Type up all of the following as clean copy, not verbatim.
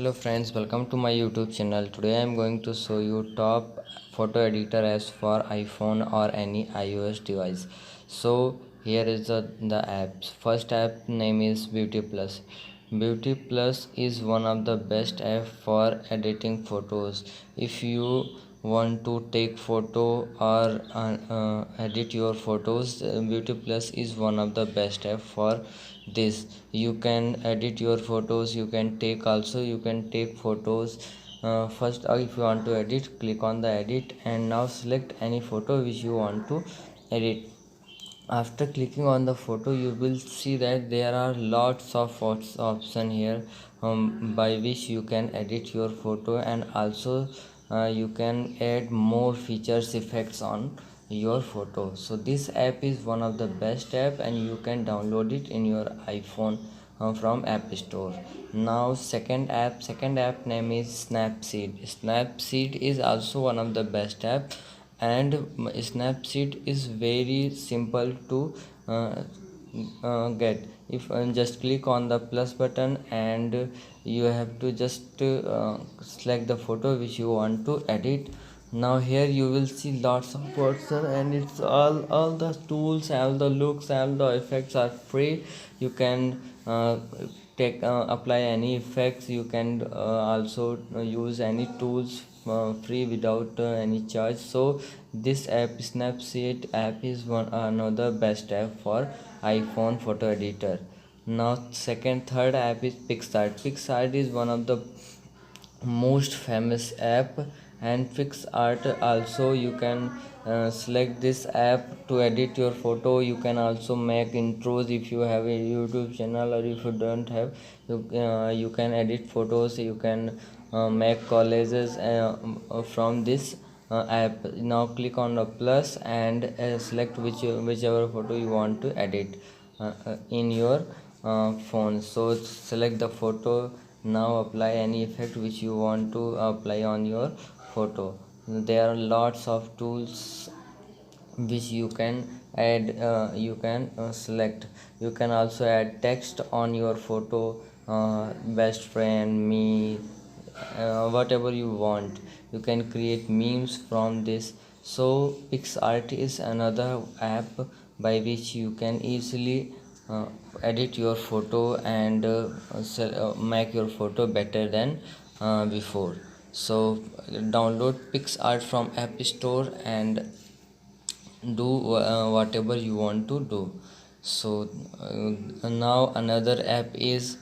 Hello friends, welcome to my YouTube channel. Today I am going to show you top photo editor apps for iPhone or any iOS device. So here is the apps. First app name is Beauty Plus. Beauty Plus is one of the best app for editing photos. If you want to take photo or edit your photos, Beauty Plus is one of the best app for this. You can edit your photos, you can take photos. First, if you want to edit, click on the edit and now select any photo which you want to edit. After clicking on the photo, you will see that there are lots of option here, by which you can edit your photo, and also you can add more features, effects on your photo. So this app is one of the best app and you can download it in your iPhone from App Store. Now second app name is Snapseed is also one of the best app, and Snapseed is very simple to get. If just click on the plus button and you have to just select the photo which you want to edit. Now here you will see lots of options, and it's all the tools, all the looks, all the effects are free. You can take apply any effects. You can also use any tools free without any charge. So this app, Snapseed app, is one another best app for iPhone photo editor. Now third app is Pixart is one of the most famous app, and Art also. You can select this app to edit your photo. You can also make intros if you have a YouTube channel, or if you don't have, you can edit photos. You can make collages from this app. Now click on the plus and select whichever photo you want to edit in your phone. So select the photo. Now apply any effect which you want to apply on your photo. There are lots of tools which you can add, you can select. You can also add text on your photo, best friend, me, whatever you want. You can create memes from this. So Pixart is another app by which you can easily edit your photo and make your photo better than before. So download Pixart from App Store and do whatever you want to do. So now another app is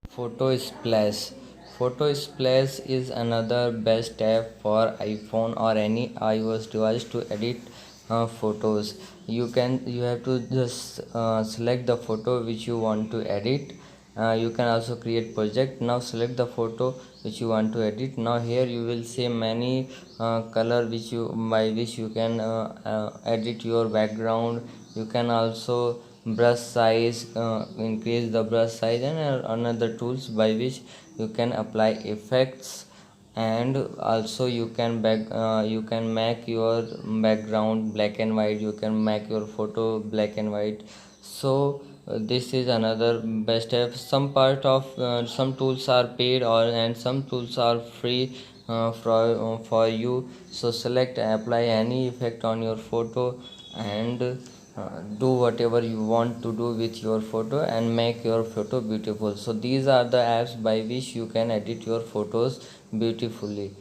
Photo Splash. Photo Splash is another best app for iPhone or any iOS device to edit photos. You have to just select the photo which you want to edit. You can also create project. Now select the photo which you want to edit. Now here you will see many color by which you can edit your background. You can also brush size, increase the brush size, and another tools by which you can apply effects. And also you can make your background black and white. You can make your photo black and white. So this is another best app. Some tools are paid, and some tools are free for you. So select, apply any effect on your photo, and do whatever you want to do with your photo and make your photo beautiful. So these are the apps by which you can edit your photos beautifully.